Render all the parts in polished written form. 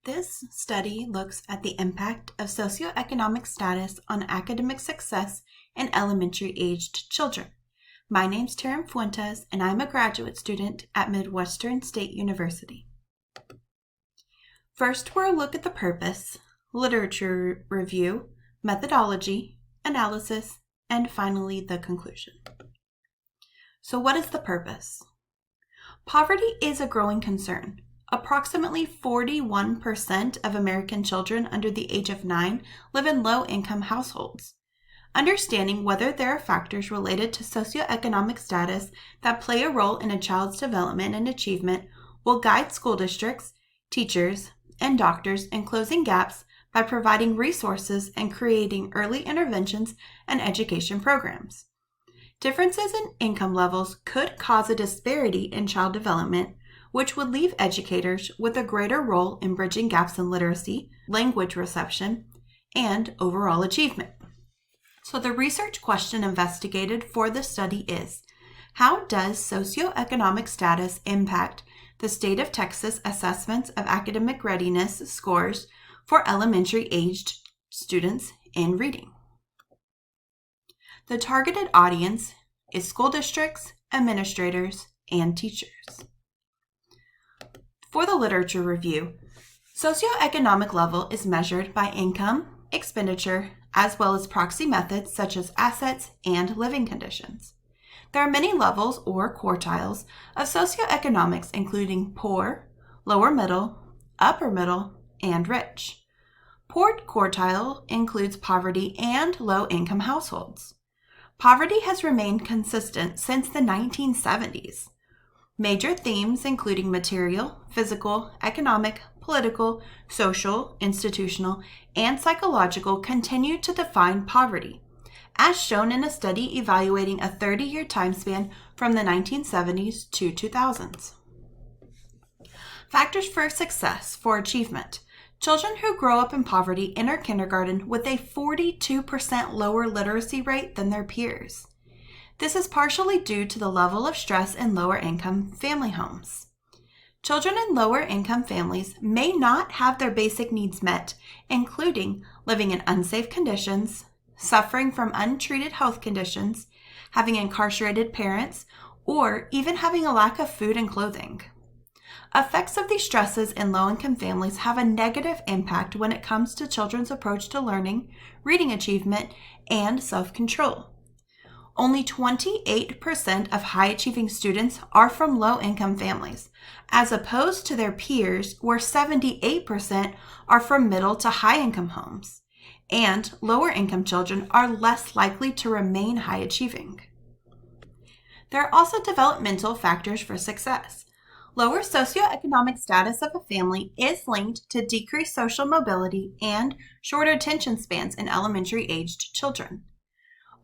This study looks at the impact of socioeconomic status on academic success in elementary-aged children. My name's Taryn Fuentes, and I'm a graduate student at Midwestern State University. First, we'll look at the purpose, literature review, methodology, analysis, and finally the conclusion. So what is the purpose? Poverty is a growing concern. Approximately 41% of American children under the age of 9 live in low-income households. Understanding whether there are factors related to socioeconomic status that play a role in a child's development and achievement will guide school districts, teachers, and doctors in closing gaps by providing resources and creating early interventions and education programs. Differences in income levels could cause a disparity in child development, which would leave educators with a greater role in bridging gaps in literacy, language reception, and overall achievement. So the research question investigated for the study is, how does socioeconomic status impact the state of Texas assessments of academic readiness scores for elementary-aged students in reading? The targeted audience is school districts, administrators, and teachers. For the literature review, socioeconomic level is measured by income, expenditure, as well as proxy methods such as assets and living conditions. There are many levels or quartiles of socioeconomics, including poor, lower middle, upper middle, and rich. Poor quartile includes poverty and low-income households. Poverty has remained consistent since the 1970s. Major themes including material, physical, economic, political, social, institutional, and psychological continue to define poverty, as shown in a study evaluating a 30-year time span from the 1970s to 2000s. Factors for success for achievement. Children who grow up in poverty enter kindergarten with a 42% lower literacy rate than their peers. This is partially due to the level of stress in lower-income family homes. Children in lower-income families may not have their basic needs met, including living in unsafe conditions, suffering from untreated health conditions, having incarcerated parents, or even having a lack of food and clothing. Effects of these stresses in low-income families have a negative impact when it comes to children's approach to learning, reading achievement, and self-control. Only 28% of high-achieving students are from low-income families, as opposed to their peers where 78% are from middle to high-income homes, and lower-income children are less likely to remain high-achieving. There are also developmental factors for success. Lower socioeconomic status of a family is linked to decreased social mobility and shorter attention spans in elementary-aged children.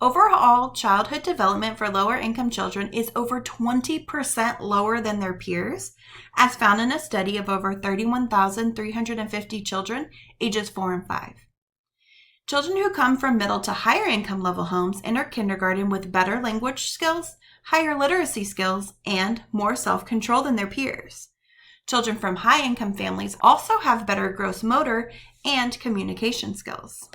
Overall, childhood development for lower-income children is over 20% lower than their peers, as found in a study of over 31,350 children ages 4 and 5. Children who come from middle to higher income level homes enter kindergarten with better language skills, higher literacy skills, and more self-control than their peers. Children from high-income families also have better gross motor and communication skills.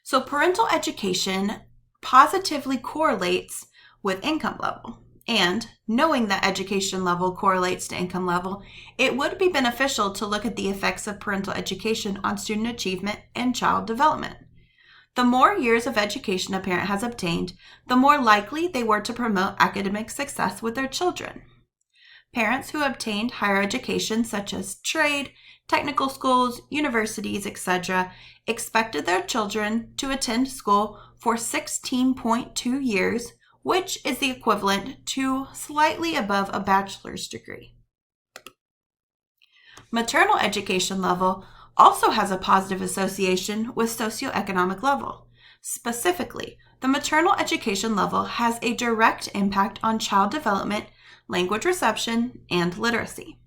So parental education positively correlates with income level. And knowing that education level correlates to income level, it would be beneficial to look at the effects of parental education on student achievement and child development. The more years of education a parent has obtained, the more likely they were to promote academic success with their children. Parents who obtained higher education such as trade, technical schools, universities, etc., expected their children to attend school for 16.2 years, which is the equivalent to slightly above a bachelor's degree. Maternal education level also has a positive association with socioeconomic level. Specifically, the maternal education level has a direct impact on child development, language reception, and literacy.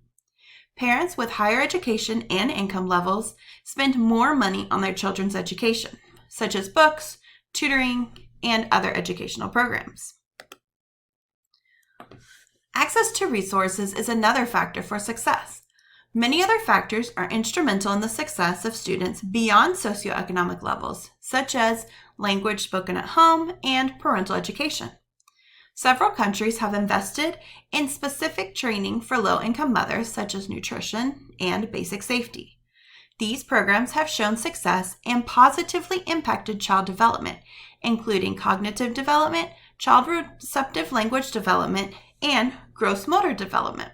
Parents with higher education and income levels spend more money on their children's education, such as books, tutoring, and other educational programs. Access to resources is another factor for success. Many other factors are instrumental in the success of students beyond socioeconomic levels, such as language spoken at home and parental education. Several countries have invested in specific training for low-income mothers, such as nutrition and basic safety. These programs have shown success and positively impacted child development, including cognitive development, child receptive language development, and gross motor development.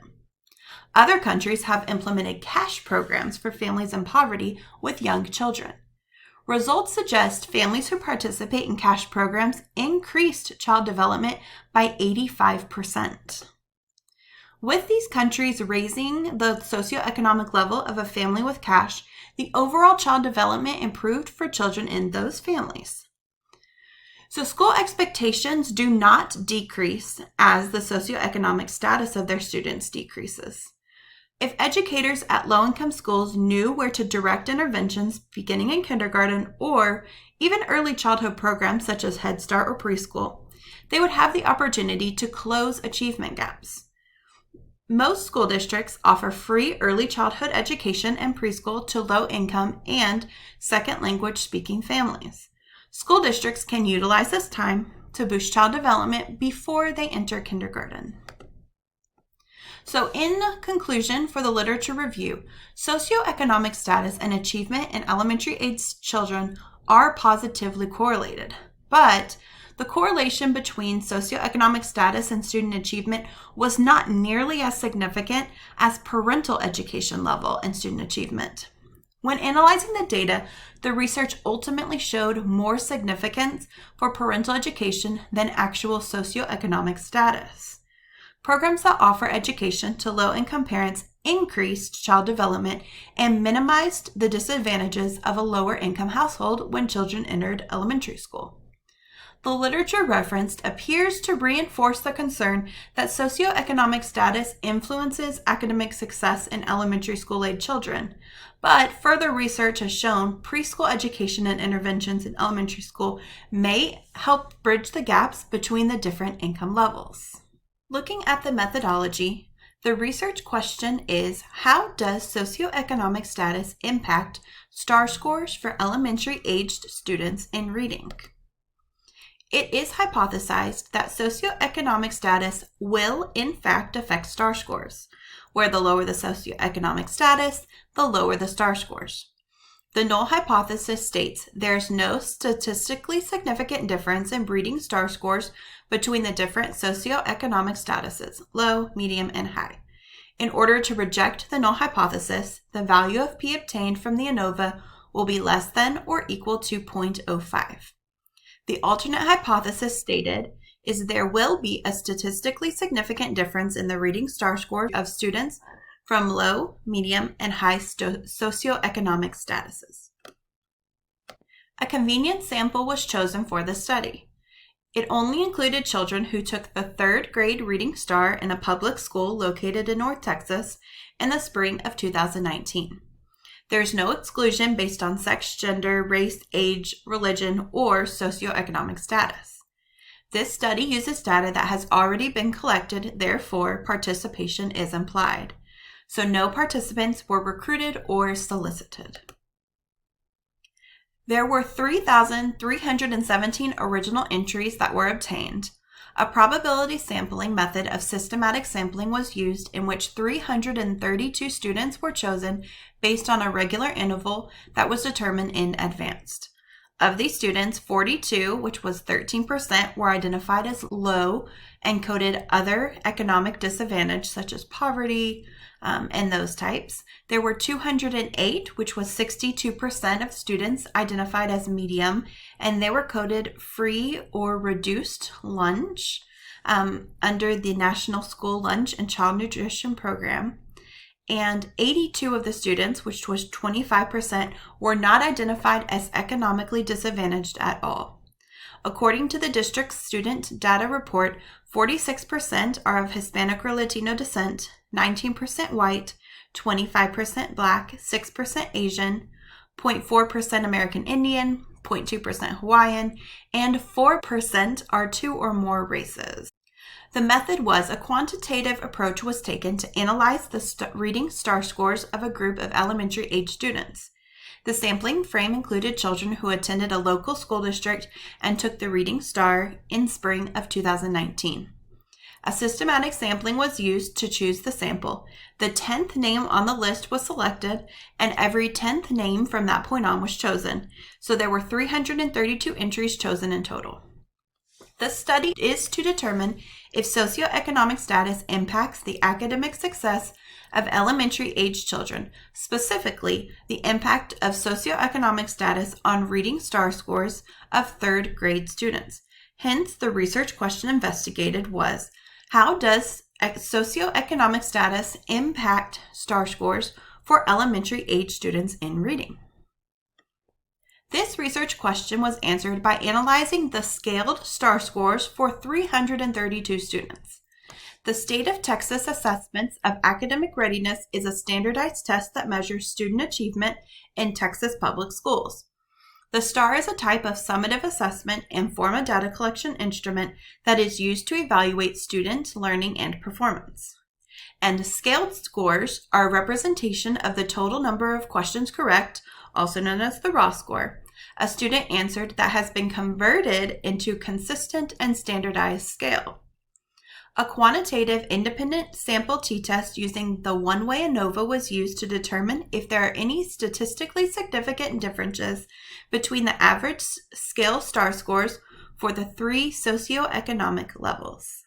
Other countries have implemented cash programs for families in poverty with young children. Results suggest families who participate in cash programs increased child development by 85%. With these countries raising the socioeconomic level of a family with cash, the overall child development improved for children in those families. So school expectations do not decrease as the socioeconomic status of their students decreases. If educators at low-income schools knew where to direct interventions beginning in kindergarten or even early childhood programs such as Head Start or preschool, they would have the opportunity to close achievement gaps. Most school districts offer free early childhood education and preschool to low-income and second language speaking families. School districts can utilize this time to boost child development before they enter kindergarten. So in conclusion, for the literature review, socioeconomic status and achievement in elementary age children are positively correlated, but the correlation between socioeconomic status and student achievement was not nearly as significant as parental education level and student achievement. When analyzing the data, the research ultimately showed more significance for parental education than actual socioeconomic status. Programs that offer education to low-income parents increased child development and minimized the disadvantages of a lower-income household when children entered elementary school. The literature referenced appears to reinforce the concern that socioeconomic status influences academic success in elementary school-age children, but further research has shown preschool education and interventions in elementary school may help bridge the gaps between the different income levels. Looking at the methodology, the research question is, how does socioeconomic status impact STAR scores for elementary-aged students in reading? It is hypothesized that socioeconomic status will, in fact, affect STAR scores, where the lower the socioeconomic status, the lower the STAR scores. The null hypothesis states there's no statistically significant difference in reading STAR scores between the different socioeconomic statuses, low, medium, and high. In order to reject the null hypothesis, the value of P obtained from the ANOVA will be less than or equal to 0.05. The alternate hypothesis stated is there will be a statistically significant difference in the reading STAR score of students from low, medium, and high socioeconomic statuses. A convenient sample was chosen for the study. It only included children who took the 3rd grade reading STAR in a public school located in North Texas in the spring of 2019. There's no exclusion based on sex, gender, race, age, religion, or socioeconomic status. This study uses data that has already been collected, therefore participation is implied. So no participants were recruited or solicited. There were 3,317 original entries that were obtained. A probability sampling method of systematic sampling was used in which 332 students were chosen based on a regular interval that was determined in advance. Of these students, 42, which was 13%, were identified as low and coded other economic disadvantage such as poverty, and those types. There were 208, which was 62% of students identified as medium, and they were coded free or reduced lunch under the National School Lunch and Child Nutrition Program. And 82 of the students, which was 25%, were not identified as economically disadvantaged at all. According to the district's student data report, 46% are of Hispanic or Latino descent, 19% white, 25% Black, 6% Asian, 0.4% American Indian, 0.2% Hawaiian, and 4% are 2 or more races. The method was a quantitative approach was taken to analyze the reading star scores of a group of elementary age students. The sampling frame included children who attended a local school district and took the reading star in spring of 2019. A systematic sampling was used to choose the sample. The 10th name on the list was selected, and every 10th name from that point on was chosen. So there were 332 entries chosen in total. The study is to determine if socioeconomic status impacts the academic success of elementary age children, specifically the impact of socioeconomic status on reading star scores of third grade students. Hence, the research question investigated was, how does socioeconomic status impact star scores for elementary age students in reading? This research question was answered by analyzing the scaled star scores for 332 students. The State of Texas Assessments of Academic Readiness is a standardized test that measures student achievement in Texas public schools. The STAR is a type of summative assessment and form a data collection instrument that is used to evaluate student learning and performance. And scaled scores are a representation of the total number of questions correct, also known as the raw score, a student answered that has been converted into consistent and standardized scale. A quantitative independent sample t-test using the one-way ANOVA was used to determine if there are any statistically significant differences between the average scale star scores for the three socioeconomic levels.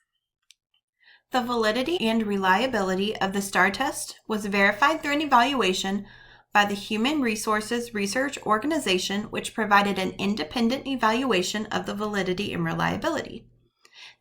The validity and reliability of the STAR test was verified through an evaluation by the Human Resources Research Organization, which provided an independent evaluation of the validity and reliability.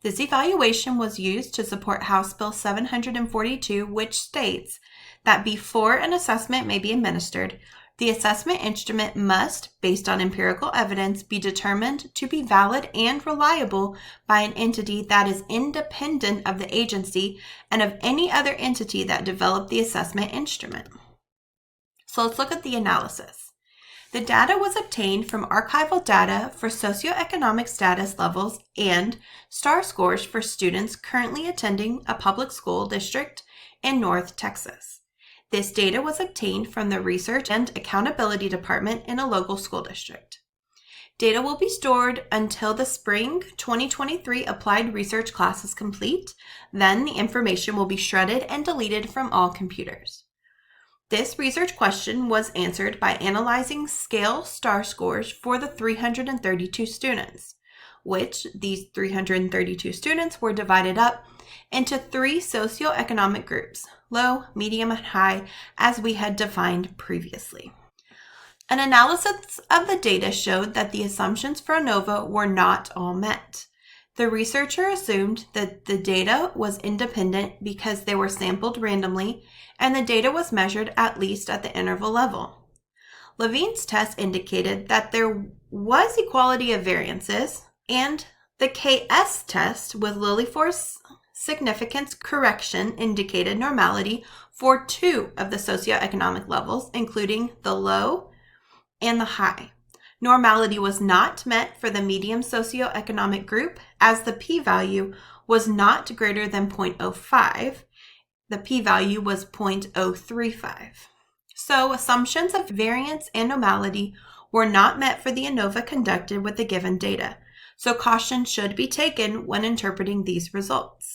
This evaluation was used to support House Bill 742, which states that before an assessment may be administered, the assessment instrument must, based on empirical evidence, be determined to be valid and reliable by an entity that is independent of the agency and of any other entity that developed the assessment instrument. So let's look at the analysis. The data was obtained from archival data for socioeconomic status levels and STAR scores for students currently attending a public school district in North Texas. This data was obtained from the Research and Accountability Department in a local school district. Data will be stored until the spring 2023 applied research class is complete. Then the information will be shredded and deleted from all computers. This research question was answered by analyzing scale STAR scores for the 332 students, which these 332 students were divided up into three socioeconomic groups, low, medium, and high, as we had defined previously. An analysis of the data showed that the assumptions for ANOVA were not all met. The researcher assumed that the data was independent because they were sampled randomly and the data was measured at least at the interval level. Levine's test indicated that there was equality of variances, and the KS test with Lilly force significance correction indicated normality for two of the socioeconomic levels, including the low and the high. Normality was not met for the medium socioeconomic group, as the p-value was not greater than 0.05. The p-value was 0.035. So assumptions of variance and normality were not met for the ANOVA conducted with the given data. So caution should be taken when interpreting these results.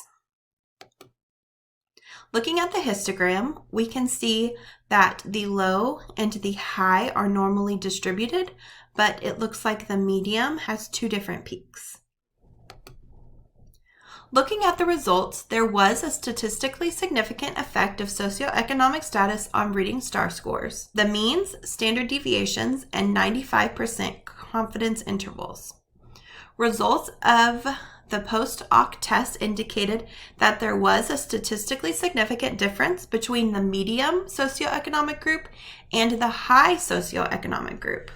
Looking at the histogram, we can see that the low and the high are normally distributed, but it looks like the medium has two different peaks. Looking at the results, there was a statistically significant effect of socioeconomic status on reading STAR scores, the means, standard deviations, and 95% confidence intervals. Results of the post-hoc test indicated that there was a statistically significant difference between the medium socioeconomic group and the high socioeconomic group.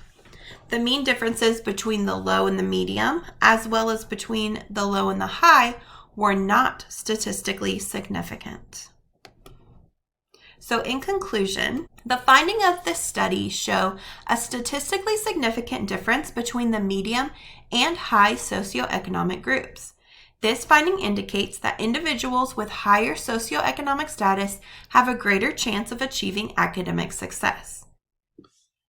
The mean differences between the low and the medium, as well as between the low and the high, were not statistically significant. So in conclusion, the findings of this study show a statistically significant difference between the medium and high socioeconomic groups. This finding indicates that individuals with higher socioeconomic status have a greater chance of achieving academic success.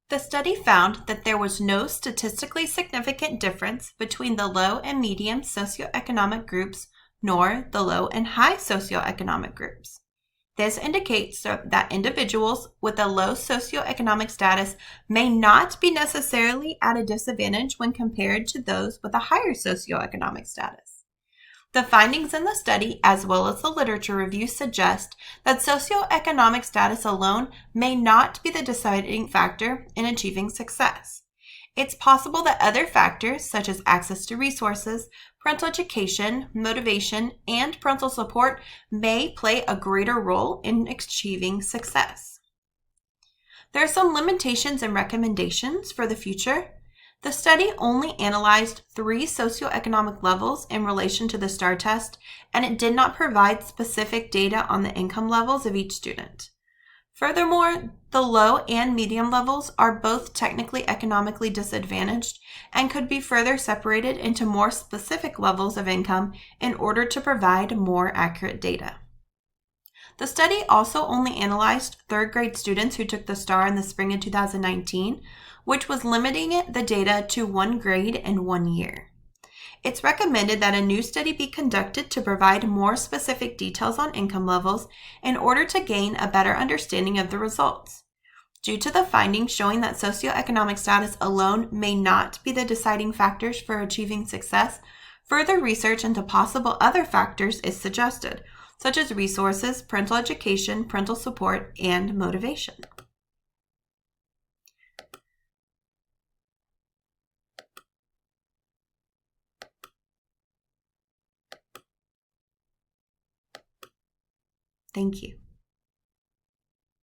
The study found that there was no statistically significant difference between the low and medium socioeconomic groups nor the low and high socioeconomic groups. This indicates that individuals with a low socioeconomic status may not be necessarily at a disadvantage when compared to those with a higher socioeconomic status. The findings in the study, as well as the literature review, suggest that socioeconomic status alone may not be the deciding factor in achieving success. It's possible that other factors, such as access to resources, parental education, motivation, and parental support, may play a greater role in achieving success. There are some limitations and recommendations for the future. The study only analyzed 3 socioeconomic levels in relation to the STAR test, and it did not provide specific data on the income levels of each student. Furthermore, the low and medium levels are both technically economically disadvantaged and could be further separated into more specific levels of income in order to provide more accurate data. The study also only analyzed 3rd grade students who took the STAR in the spring of 2019, which was limiting the data to 1 grade and 1 year. It's recommended that a new study be conducted to provide more specific details on income levels in order to gain a better understanding of the results. Due to the findings showing that socioeconomic status alone may not be the deciding factors for achieving success, further research into possible other factors is suggested, such as resources, parental education, parental support, and motivation. Thank you.